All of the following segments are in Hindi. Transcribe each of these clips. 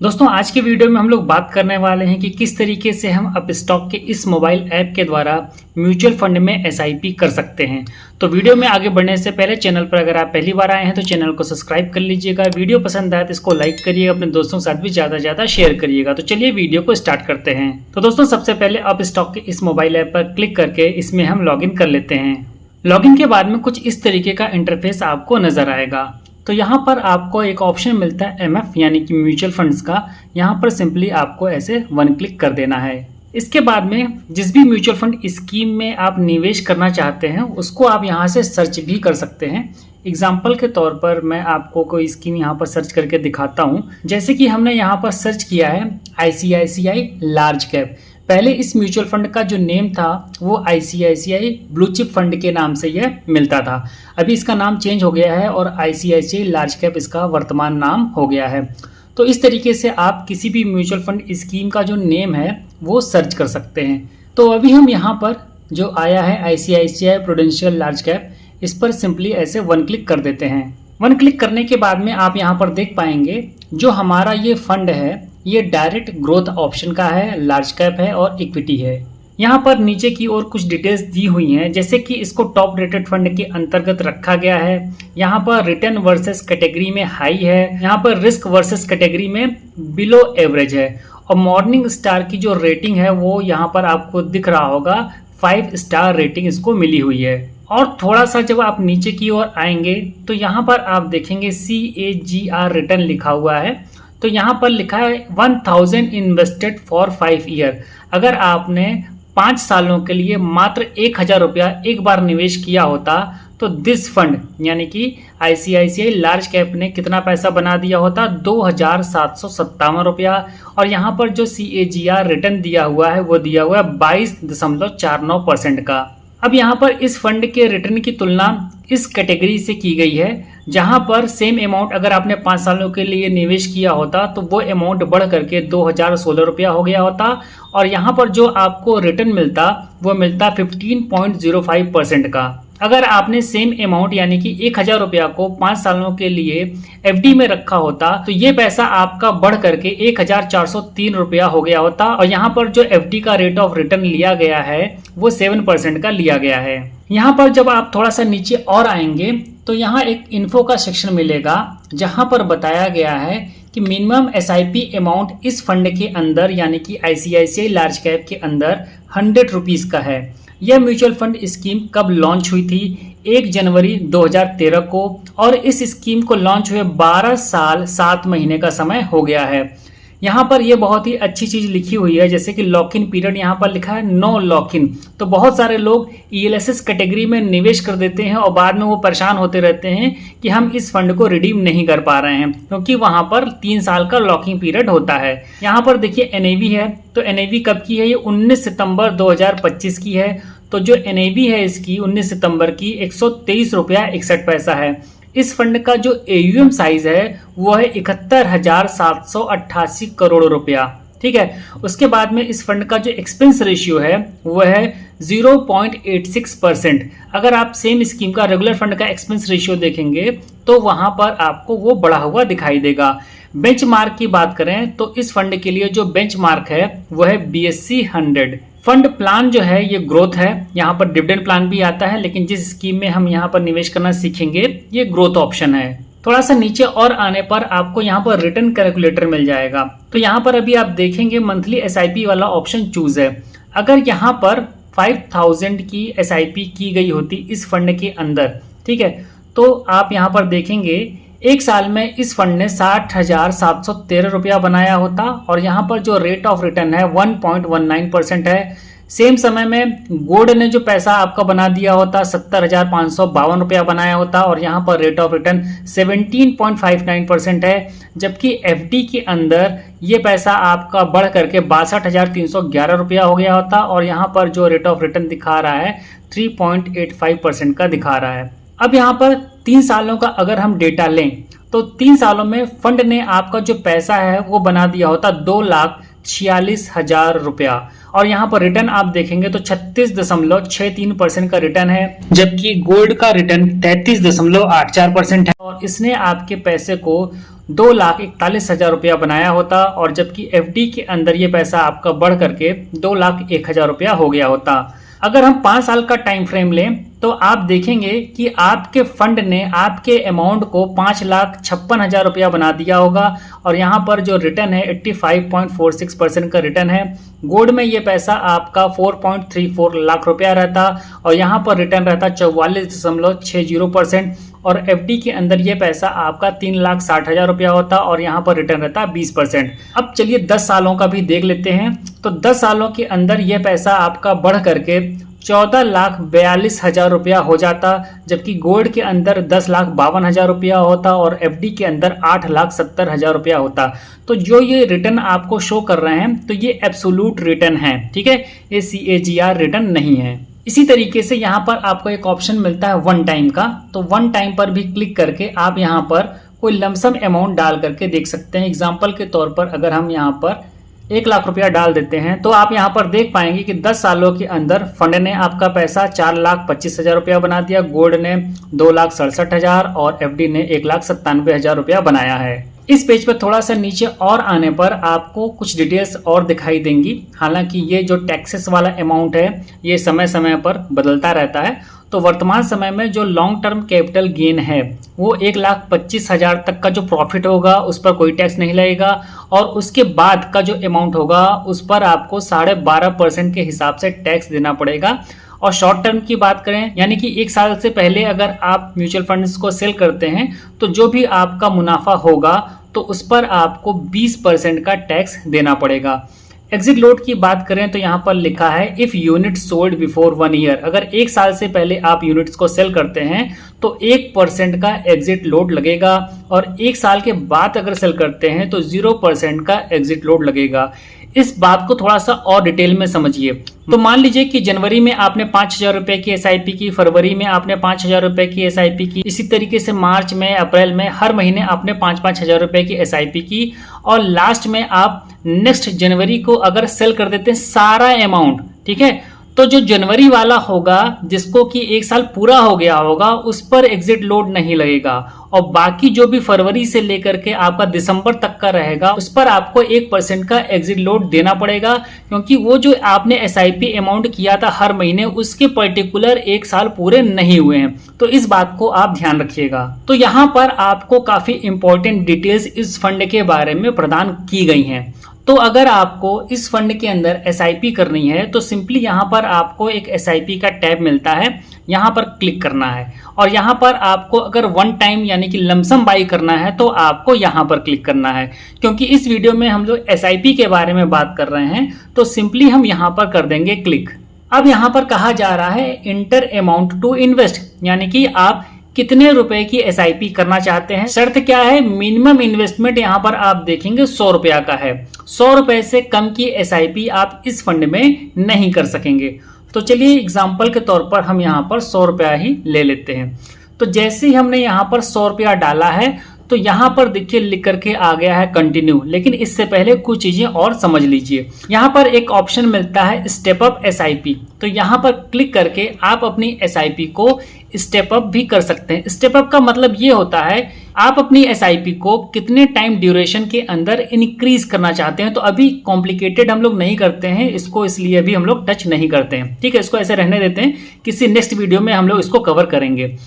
दोस्तों आज के वीडियो में हम लोग बात करने वाले हैं कि किस तरीके से हम अपस्टॉक के इस मोबाइल ऐप के द्वारा म्यूचुअल फंड में एसआईपी कर सकते हैं। तो वीडियो में आगे बढ़ने से पहले चैनल पर अगर आप पहली बार आए हैं तो चैनल को सब्सक्राइब कर लीजिएगा। वीडियो पसंद आए तो इसको लाइक करिएगा, अपने दोस्तों के साथ भी ज़्यादा से ज़्यादा शेयर करिएगा। तो चलिए वीडियो को स्टार्ट करते हैं। तो दोस्तों सबसे पहले अपस्टॉक के इस मोबाइल ऐप पर क्लिक करके इसमें हम लॉगिन कर लेते हैं। लॉगिन के बाद में कुछ इस तरीके का इंटरफेस आपको नजर आएगा। तो यहाँ पर आपको एक ऑप्शन मिलता है एमएफ यानी कि म्यूचुअल फंड्स का। यहाँ पर सिंपली आपको ऐसे वन क्लिक कर देना है। इसके बाद में जिस भी म्यूचुअल फंड स्कीम में आप निवेश करना चाहते हैं उसको आप यहाँ से सर्च भी कर सकते हैं। एग्जाम्पल के तौर पर मैं आपको कोई स्कीम यहाँ पर सर्च करके दिखाता हूँ। जैसे कि हमने यहाँ पर सर्च किया है आईसीआईसीआई लार्ज कैप। पहले इस म्यूचुअल फंड का जो नेम था वो आईसीआईसीआई ब्लू चिप फंड के नाम से यह मिलता था। अभी इसका नाम चेंज हो गया है और आईसीआईसीआई लार्ज कैप इसका वर्तमान नाम हो गया है। तो इस तरीके से आप किसी भी म्यूचुअल फंड स्कीम का जो नेम है वो सर्च कर सकते हैं। तो अभी हम यहाँ पर जो आया है आईसीआईसीआई प्रूडेंशियल लार्ज कैप, इस पर सिंपली ऐसे वन क्लिक कर देते हैं। वन क्लिक करने के बाद में आप यहाँ पर देख पाएंगे जो हमारा ये फंड है ये डायरेक्ट ग्रोथ ऑप्शन का है, लार्ज कैप है और इक्विटी है। यहाँ पर नीचे की ओर कुछ डिटेल्स दी हुई हैं, जैसे कि इसको टॉप रेटेड फंड के अंतर्गत रखा गया है। यहाँ पर रिटर्न वर्सेस कैटेगरी में हाई है, यहाँ पर रिस्क वर्सेस कैटेगरी में बिलो एवरेज है और मॉर्निंग स्टार की जो रेटिंग है वो यहाँ पर आपको दिख रहा होगा 5 स्टार रेटिंग इसको मिली हुई है। और थोड़ा सा जब आप नीचे की ओर आएंगे तो यहाँ पर आप देखेंगे CAGR रिटर्न लिखा हुआ है। तो यहाँ पर लिखा है 1000 इन्वेस्टेड फॉर 5 ईयर। अगर आपने 5 सालों के लिए मात्र 1000 रुपया एक बार निवेश किया होता तो दिस फंड यानी कि आईसीआईसीआई लार्ज कैप ने कितना पैसा बना दिया होता, 2757 रुपया। और यहाँ पर जो CAGR रिटर्न दिया हुआ है वो दिया हुआ है 22.49% का। अब यहाँ पर इस फंड के रिटर्न की तुलना इस कैटेगरी से की गई है जहां पर सेम अमाउंट अगर आपने 5 सालों के लिए निवेश किया होता तो वो अमाउंट बढ़ करके 2016 रुपया हो गया होता और यहाँ पर जो आपको रिटर्न मिलता वो मिलता 15.05% का। अगर आपने सेम अमाउंट यानी कि 1000 रुपया को 5 सालों के लिए एफडी में रखा होता तो ये पैसा आपका बढ़ करके 1403 रुपया हो गया होता और यहाँ पर जो एफडी का रेट ऑफ रिटर्न लिया गया है वो 7% का लिया गया है। यहाँ पर जब आप थोड़ा सा नीचे और आएंगे तो यहाँ एक इन्फो का सेक्शन मिलेगा जहाँ पर बताया गया है कि मिनिमम एसआईपी अमाउंट इस फंड के अंदर यानी कि आईसीआईसीआई लार्ज कैप के अंदर 100 रुपीज़ का है। यह म्यूचुअल फंड स्कीम कब लॉन्च हुई थी? 1 जनवरी 2013 को और इस स्कीम को लॉन्च हुए 12 साल 7 महीने का समय हो गया है। यहाँ पर ये बहुत ही अच्छी चीज़ लिखी हुई है, जैसे कि लॉक इन पीरियड यहाँ पर लिखा है नो लॉक इन। तो बहुत सारे लोग ELSS कैटेगरी में निवेश कर देते हैं और बाद में वो परेशान होते रहते हैं कि हम इस फंड को रिडीम नहीं कर पा रहे हैं क्योंकि वहाँ पर 3 साल का लॉकिंग पीरियड होता है। यहाँ पर देखिए NAV है, तो NAV कब की है? ये 19 सितंबर 2025 की है। तो जो NAV है इसकी 19 सितंबर की 123 रुपया 61 पैसा है। इस फंड का जो AUM साइज है वो है 71,788 करोड़ रुपया। ठीक है, उसके बाद में इस फंड का जो एक्सपेंस रेशियो है वो है 0.86%। अगर आप सेम स्कीम का रेगुलर फंड का एक्सपेंस रेशियो देखेंगे तो वहां पर आपको वो बढ़ा हुआ दिखाई देगा। बेंचमार्क की बात करें तो इस फंड के लिए जो बेंचमार्क है वो है BSE 100। फंड प्लान जो है ये ग्रोथ है, यहाँ पर डिविडेंड प्लान भी आता है, लेकिन जिस स्कीम में हम यहाँ पर निवेश करना सीखेंगे ये ग्रोथ ऑप्शन है। थोड़ा सा नीचे और आने पर आपको यहाँ पर रिटर्न कैलकुलेटर मिल जाएगा। तो यहाँ पर अभी आप देखेंगे मंथली एसआईपी वाला ऑप्शन चूज है। अगर यहाँ पर 5000 की एसआईपी की गई होती इस फंड के अंदर, ठीक है, तो आप यहाँ पर देखेंगे 1 साल में इस फंड ने 60,713 रुपया बनाया होता और यहाँ पर जो रेट ऑफ रिटर्न है 1.19% है। सेम समय में गोल्ड ने जो पैसा आपका बना दिया होता 70,552 रुपया बनाया होता और यहाँ पर रेट ऑफ रिटर्न 17.59% है। जबकि एफडी के अंदर ये पैसा आपका बढ़ करके 62,311 रुपया हो गया होता और यहाँ पर जो रेट ऑफ रिटर्न दिखा रहा है 3.85% का दिखा रहा है। अब यहाँ पर 3 सालों का अगर हम डेटा लें तो 3 सालों में फंड ने आपका जो पैसा है वो बना दिया होता 2,46,000 रुपया और यहाँ पर रिटर्न आप देखेंगे तो 36.63% का रिटर्न है, जबकि गोल्ड का रिटर्न 33.84% है और इसने आपके पैसे को 2,41,000 रुपया बनाया होता, और जबकि एफडी के अंदर ये पैसा आपका बढ़ करके 2,01,000 रुपया हो गया होता। अगर हम 5 साल का टाइम फ्रेम लें तो आप देखेंगे कि आपके फंड ने आपके अमाउंट को 5,56,000 रुपया बना दिया होगा, और यहाँ पर जो रिटर्न है 85.46% का रिटर्न है। गोल्ड में ये पैसा आपका 4.34 लाख रुपया रहता, और यहाँ पर रिटर्न रहता 44.60%, और एफडी के अंदर ये पैसा आपका 3,60,000 रुपया होता, और यहाँ पर रिटर्न रहता 20%। अब चलिए 10 सालों का भी देख लेते हैं। तो 10 सालों के अंदर ये पैसा आपका बढ़ करके 14,42,000 रुपया हो जाता, जबकि गोल्ड के अंदर 10,52,000 रुपया होता, और एफडी के अंदर 8,70,000 रुपया होता। तो जो ये रिटर्न आपको शो कर रहे हैं तो ये एब्सोल्यूट रिटर्न है, ठीक है, ये CAGR रिटर्न नहीं है। इसी तरीके से यहाँ पर आपको एक ऑप्शन मिलता है वन टाइम का, तो वन टाइम पर भी क्लिक करके आप यहाँ पर कोई लमसम अमाउंट डाल करके देख सकते हैं। एग्जाम्पल के तौर पर अगर हम यहाँ पर 1 लाख रुपया डाल देते हैं तो आप यहाँ पर देख पाएंगे कि 10 सालों के अंदर फंड ने आपका पैसा 4,25,000 रुपया बना दिया, गोल्ड ने 2,67,000 और एफडी ने 1,97,000 रुपया बनाया है। इस पेज पर थोड़ा सा नीचे और आने पर आपको कुछ डिटेल्स और दिखाई देंगी। हालांकि ये जो टैक्सेस वाला अमाउंट है ये समय समय पर बदलता रहता है। तो वर्तमान समय में जो लॉन्ग टर्म कैपिटल गेन है वो 1,25,000 तक का जो प्रॉफिट होगा उस पर कोई टैक्स नहीं लगेगा, और उसके बाद का जो अमाउंट होगा उस पर आपको 12.5% के हिसाब से टैक्स देना पड़ेगा। और शॉर्ट टर्म की बात करें, यानी कि 1 साल से पहले अगर आप म्यूचुअल फंड्स को सेल करते हैं तो जो भी आपका मुनाफा होगा तो उस पर आपको 20% का टैक्स देना पड़ेगा। एग्जिट लोड की बात करें तो यहाँ पर लिखा है if unit sold before 1 year, अगर 1 साल से पहले आप यूनिट्स को सेल करते हैं तो 1% का एग्जिट लोड लगेगा, और 1 साल के बाद अगर सेल करते हैं तो 0% का एग्जिट लोड लगेगा। इस बात को थोड़ा सा और डिटेल में समझिए। तो मान लीजिए कि जनवरी में आपने 5,000 रुपए की SIP की, फरवरी में आपने 5,000 रुपए की SIP की, इसी तरीके से मार्च में, अप्रैल में, हर महीने आपने 5-5 हज़ार रुपए की SIP की, और लास्ट में आप नेक्स्ट जनवरी को अगर सेल कर देते हैं सारा अमाउंट, ठीक है, तो जो जनवरी वाला होगा जिसको कि 1 साल पूरा हो गया होगा उस पर एग्जिट लोड नहीं लगेगा, और बाकी जो भी फरवरी से लेकर के आपका दिसंबर तक का रहेगा उस पर आपको 1% का एग्जिट लोड देना पड़ेगा, क्योंकि वो जो आपने SIP अमाउंट किया था हर महीने उसके पर्टिकुलर 1 साल पूरे नहीं हुए हैं। तो इस बात को आप ध्यान रखिएगा। तो यहाँ पर आपको काफी इंपॉर्टेंट डिटेल्स इस फंड के बारे में प्रदान की गई हैं। तो अगर आपको इस फंड के अंदर SIP करनी है तो सिंपली यहाँ पर आपको एक SIP का टैब मिलता है, यहाँ पर क्लिक करना है, और यहाँ पर आपको अगर वन टाइम यानी कि लमसम बाई करना है तो आपको यहाँ पर क्लिक करना है। क्योंकि इस वीडियो में हम लोग SIP के बारे में बात कर रहे हैं तो सिंपली हम यहाँ पर कर देंगे क्लिक। अब यहाँ पर कहा जा रहा है इंटर अमाउंट टू इन्वेस्ट, यानी कि आप कितने रुपए की SIP करना चाहते हैं। शर्त क्या है, मिनिमम इन्वेस्टमेंट यहाँ पर आप देखेंगे 100 रुपया का है। 100 रुपए से कम की SIP आप इस फंड में नहीं कर सकेंगे। तो चलिए एग्जाम्पल के तौर पर हम यहाँ पर 100 रुपया ही ले लेते हैं। तो जैसे ही हमने यहाँ पर 100 रुपया डाला है तो यहाँ पर देखिए लिख करके आ गया है कंटिन्यू, लेकिन इससे पहले कुछ चीजें और समझ लीजिए। यहाँ पर एक ऑप्शन मिलता है स्टेप अप SIP, तो यहाँ पर क्लिक करके आप अपनी SIP को स्टेप अप भी कर सकते हैं। स्टेप अप का मतलब ये होता है आप अपनी SIP को कितने टाइम ड्यूरेशन के अंदर इंक्रीज करना चाहते हैं। तो अभी कॉम्प्लिकेटेड हम लोग नहीं करते हैं इसको, इसलिए अभी हम लोग टच नहीं करते हैं, ठीक है, इसको ऐसे रहने देते हैं, किसी नेक्स्ट वीडियो में हम लोग इसको कवर करेंगे।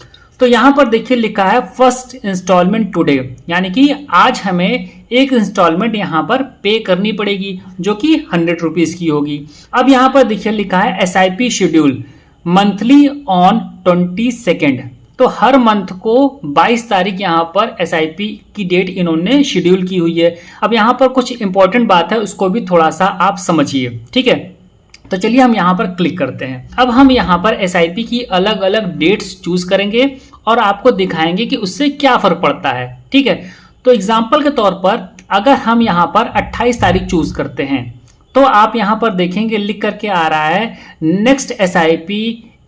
तो यहाँ पर देखिए लिखा है फर्स्ट इंस्टॉलमेंट टुडे, यानी कि आज हमें एक इंस्टॉलमेंट यहाँ पर पे करनी पड़ेगी जो कि 100 रुपीज की होगी। अब यहाँ पर देखिए लिखा है SIP शेड्यूल मंथली ऑन 22, तो हर मंथ को 22 तारीख यहाँ पर SIP की डेट इन्होंने शेड्यूल की हुई है। अब यहाँ पर कुछ इंपॉर्टेंट बात है उसको भी थोड़ा सा आप समझिए, ठीक है। तो चलिए हम यहाँ पर क्लिक करते हैं। अब हम यहाँ पर SIP की अलग अलग डेट्स चूज करेंगे और आपको दिखाएंगे कि उससे क्या फर्क पड़ता है, ठीक है। तो एग्जाम्पल के तौर पर अगर हम यहाँ पर 28 तारीख चूज करते हैं तो आप यहाँ पर देखेंगे लिख करके आ रहा है नेक्स्ट SIP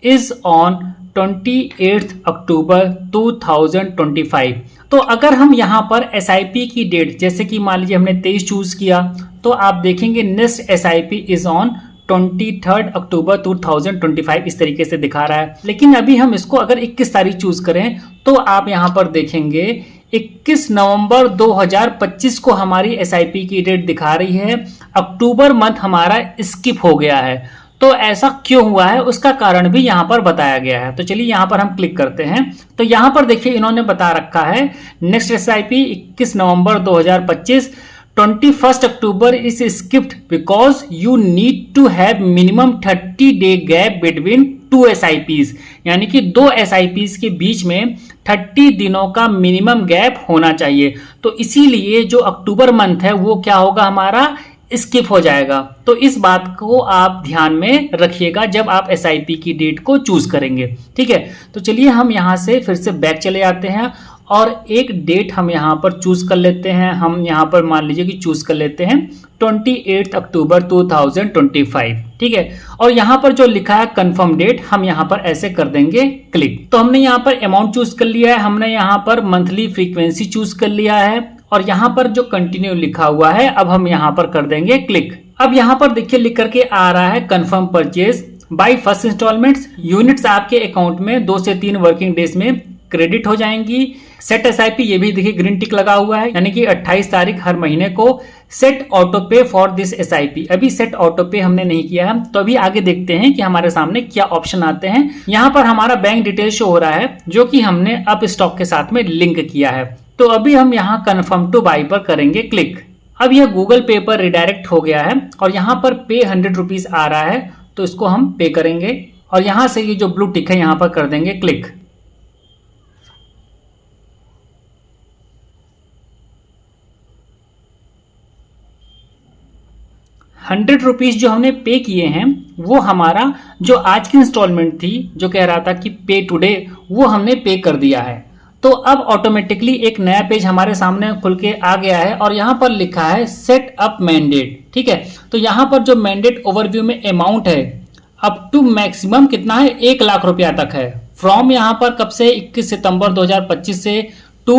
इज ऑन 28 अक्टूबर 2025। तो अगर हम यहाँ पर SIP की डेट जैसे कि मान लीजिए हमने 23 चूज किया तो आप देखेंगे नेक्स्ट SIP इज ऑन 23 अक्टूबर 2025 इस तरीके से दिखा रहा है। लेकिन अभी हम इसको अगर 21 तारीख चूज करें तो आप यहाँ पर देखेंगे 21 नवंबर 2025 को हमारी एसआईपी की डेट दिखा रही है, अक्टूबर मंथ हमारा स्किप हो गया है। तो ऐसा क्यों हुआ है उसका कारण भी यहाँ पर बताया गया है। तो चलिए यहाँ पर हम क्लिक करते हैं। तो यहाँ पर देखिए इन्होंने बता रखा है next SIP 21 November 2025, 21 October is skipped because you need to have minimum 30 day gap between 2 SIPs, यानी कि 2 एसआईपीज के बीच में 30 दिनों का मिनिमम गैप होना चाहिए। तो इसीलिए जो अक्टूबर मंथ है वो क्या होगा, हमारा स्किप हो जाएगा। तो इस बात को आप ध्यान में रखिएगा जब आप एसआईपी की डेट को चूज करेंगे। ठीक है, तो चलिए हम यहाँ से फिर से बैक चले आते हैं और एक डेट हम यहाँ पर चूज कर लेते हैं। हम यहाँ पर मान लीजिए कि चूज कर लेते हैं 28 अक्टूबर 2025। ठीक है, और यहाँ पर जो लिखा है कंफर्म डेट, हम यहाँ पर ऐसे कर देंगे क्लिक। तो हमने यहाँ पर अमाउंट चूज कर लिया है, हमने यहाँ पर मंथली फ्रीक्वेंसी चूज कर लिया है और यहाँ पर जो कंटिन्यू लिखा हुआ है अब हम यहाँ पर कर देंगे क्लिक। अब यहाँ पर देखिए लिख करके आ रहा है confirm purchase by first instalments, units आपके अकाउंट में 2 से 3 वर्किंग डेज में क्रेडिट हो जाएंगी। सेट एसआईपी, ये भी देखिए ग्रीन टिक लगा हुआ है, यानी कि 28 तारीख हर महीने को सेट ऑटो पे फॉर दिस एसआईपी। अभी सेट ऑटो पे हमने नहीं किया है, तो अभी आगे देखते हैं कि हमारे सामने क्या ऑप्शन आते हैं। यहाँ पर हमारा बैंक डिटेल शो हो रहा है जो कि हमने अप स्टॉक के साथ में लिंक किया है। तो अभी हम यहाँ कन्फर्म टू बाई पर करेंगे क्लिक। अब यह गूगल पे पर रिडायरेक्ट हो गया है और यहाँ पर पे 100 रुपीज आ रहा है, तो इसको हम पे करेंगे और यहाँ से ये जो ब्लू टिक है यहाँ पर कर देंगे क्लिक। ₹100 जो हमने पे किए हैं वो हमारा जो आज की इंस्टॉलमेंट थी जो कह रहा था कि पे टुडे, वो हमने पे कर दिया है। तो अब ऑटोमेटिकली एक नया पेज हमारे सामने खुल के आ गया है और यहाँ पर लिखा है सेट अप मैंडेट। ठीक है, तो यहाँ पर जो मैंडेट ओवरव्यू में अमाउंट है अप टू मैक्सिमम कितना है, 1 लाख रुपया तक है। फ्रॉम यहाँ पर कब से, 21 सितंबर 2025 से टू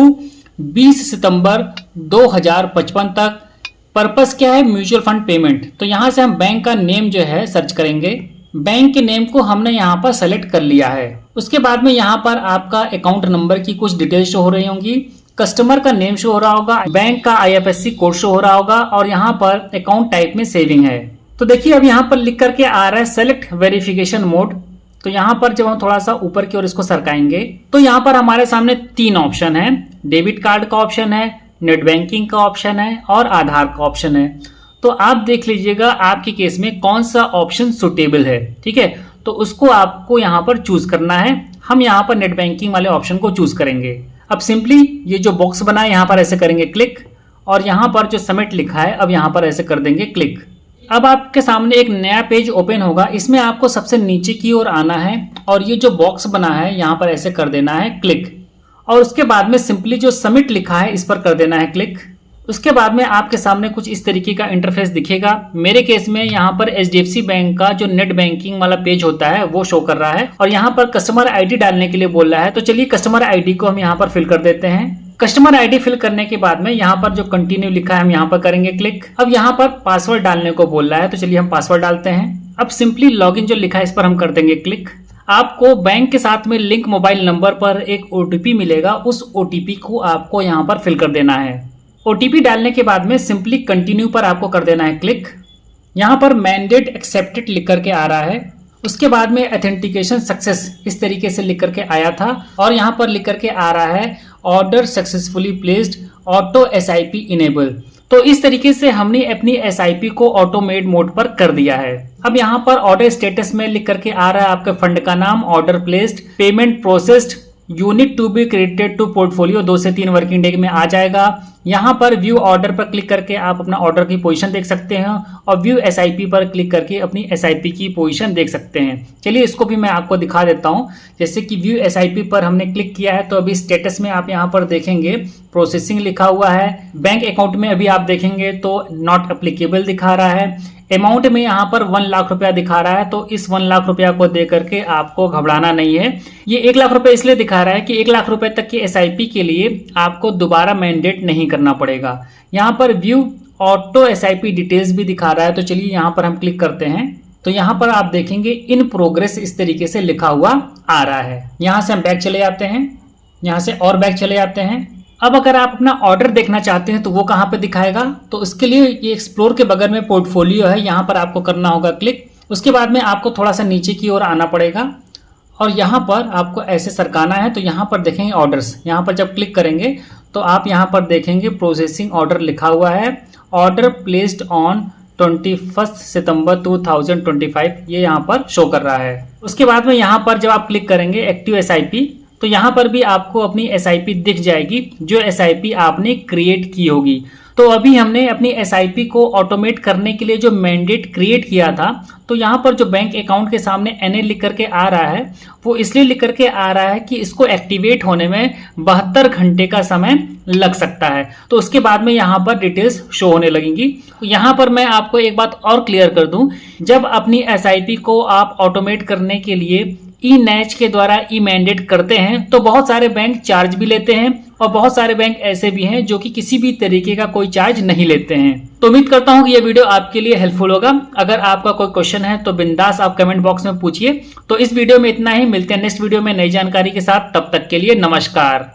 20 सितंबर 2055 तक। पर्पस क्या है, म्यूचुअल फंड पेमेंट। तो यहाँ से हम बैंक का नेम जो है सर्च करेंगे। बैंक के नेम को हमने यहाँ पर सेलेक्ट कर लिया है। उसके बाद में यहाँ पर आपका अकाउंट नंबर की कुछ डिटेल्स शो हो रही होंगी, कस्टमर का नेम शो हो रहा होगा, बैंक का आईएफएससी कोड शो हो रहा होगा और यहाँ पर अकाउंट टाइप में सेविंग है। तो देखिए अब यहाँ पर लिख करके आ रहा है सेलेक्ट वेरिफिकेशन मोड। तो यहाँ पर जब हम थोड़ा सा ऊपर की ओर इसको सरकाएंगे तो यहाँ पर हमारे सामने 3 ऑप्शन है, डेबिट कार्ड का ऑप्शन है, नेट बैंकिंग का ऑप्शन है और आधार का ऑप्शन है। तो आप देख लीजिएगा आपके केस में कौन सा ऑप्शन सुटेबल है। ठीक है, तो उसको आपको यहाँ पर चूज करना है। हम यहाँ पर नेट बैंकिंग वाले ऑप्शन को चूज करेंगे। अब सिंपली ये जो बॉक्स बना है यहाँ पर ऐसे करेंगे क्लिक और यहाँ पर जो सबमिट लिखा है अब यहाँ पर ऐसे कर देंगे क्लिक। अब आपके सामने एक नया पेज ओपन होगा, इसमें आपको सबसे नीचे की ओर आना है और ये जो बॉक्स बना है यहाँ पर ऐसे कर देना है क्लिक और उसके बाद में सिंपली जो सबमिट लिखा है इस पर कर देना है क्लिक। उसके बाद में आपके सामने कुछ इस तरीके का इंटरफेस दिखेगा। मेरे केस में यहाँ पर एचडीएफसी बैंक का जो नेट बैंकिंग वाला पेज होता है वो शो कर रहा है और यहाँ पर कस्टमर आईडी डालने के लिए बोल रहा है। तो चलिए कस्टमर आईडी को हम यहाँ पर फिल कर देते हैं। कस्टमर आईडी फिल करने के बाद में यहाँ पर जो कंटिन्यू लिखा है हम यहाँ पर करेंगे क्लिक। अब यहाँ पर पासवर्ड डालने को बोल रहा है, तो चलिए हम पासवर्ड डालते हैं। अब सिंपली लॉगिन जो लिखा है इस पर हम कर देंगे क्लिक। आपको बैंक के साथ में लिंक मोबाइल नंबर पर एक ओटीपी मिलेगा, उस ओटीपी को आपको यहाँ पर फिल कर देना है। ओटीपी डालने के बाद में सिंपली कंटिन्यू पर आपको कर देना है क्लिक। यहाँ पर मैंडेट एक्सेप्टेड लिख करके आ रहा है। उसके बाद में ऑथेंटिकेशन सक्सेस इस तरीके से लिख करके आया था और यहाँ पर लिख करके आ रहा है order successfully placed auto SIP enable. तो इस तरीके से हमने अपनी एसआईपी को ऑटोमेट मोड पर कर दिया है। अब यहाँ पर ऑर्डर स्टेटस में लिख करके आ रहा है आपके फंड का नाम, order placed, payment processed, unit to be credited to portfolio 2 से 3 वर्किंग डे में आ जाएगा। यहाँ पर व्यू ऑर्डर पर क्लिक करके आप अपना ऑर्डर की पोजीशन देख सकते हैं और व्यू एसआईपी पर क्लिक करके अपनी एसआईपी की पोजीशन देख सकते हैं। चलिए इसको भी मैं आपको दिखा देता हूँ। जैसे कि व्यू एसआईपी पर हमने क्लिक किया है तो अभी स्टेटस में आप यहाँ पर देखेंगे प्रोसेसिंग लिखा हुआ है। बैंक अकाउंट में अभी आप देखेंगे तो नॉट एप्लीकेबल दिखा रहा है। अमाउंट में यहाँ पर 1 लाख रुपया दिखा रहा है, तो इस 1 लाख रुपया को दे करके आपको घबराना नहीं है। ये 1 लाख रुपए इसलिए दिखा रहा है कि 1 लाख रुपए तक की एसआईपी के लिए आपको दोबारा मैंडेट नहीं करना पड़ेगा। यहाँ पर व्यू ऑटो एसआईपी डिटेल्स भी दिखा रहा है, तो चलिए यहाँ पर हम क्लिक करते हैं। तो यहाँ पर आप देखेंगे इन प्रोग्रेस इस तरीके से लिखा हुआ आ रहा है। यहाँ से हम बैक चले जाते हैं, यहाँ से और बैक चले जाते हैं। अब अगर आप अपना ऑर्डर देखना चाहते हैं तो वो कहाँ पे दिखाएगा, तो इसके लिए ये एक्सप्लोर के बगल में पोर्टफोलियो है, यहाँ पर आपको करना होगा क्लिक। उसके बाद में आपको थोड़ा सा नीचे की ओर आना पड़ेगा और यहाँ पर आपको ऐसे सरकाना है। तो यहाँ पर देखेंगे ऑर्डर्स, यहाँ पर जब क्लिक करेंगे तो आप यहाँ पर देखेंगे प्रोसेसिंग ऑर्डर लिखा हुआ है, ऑर्डर प्लेस्ड ऑन 21 सितंबर 2025 ये यहाँ पर शो कर रहा है। उसके बाद में यहाँ पर जब आप क्लिक करेंगे एक्टिव SIP, तो यहाँ पर भी आपको अपनी SIP दिख जाएगी जो SIP आपने क्रिएट की होगी। तो अभी हमने अपनी SIP को ऑटोमेट करने के लिए जो मैंडेट क्रिएट किया था, तो यहाँ पर जो बैंक अकाउंट के सामने NA लिख करके आ रहा है वो इसलिए लिख करके आ रहा है कि इसको एक्टिवेट होने में 72 घंटे का समय लग सकता है। तो उसके बाद में यहाँ पर डिटेल्स शो होने लगेंगी। तो यहाँ पर मैं आपको एक बात और क्लियर कर दूं, जब अपनी SIP को आप ऑटोमेट करने के लिए ई-नैच के द्वारा ई मैंडेट करते हैं तो बहुत सारे बैंक चार्ज भी लेते हैं और बहुत सारे बैंक ऐसे भी हैं जो कि किसी भी तरीके का कोई चार्ज नहीं लेते हैं। तो उम्मीद करता हूं कि ये वीडियो आपके लिए हेल्पफुल होगा। अगर आपका कोई क्वेश्चन है तो बिंदास आप कमेंट बॉक्स में पूछिए। तो इस वीडियो में इतना ही, मिलते हैं नेक्स्ट वीडियो में नई जानकारी के साथ। तब तक के लिए नमस्कार।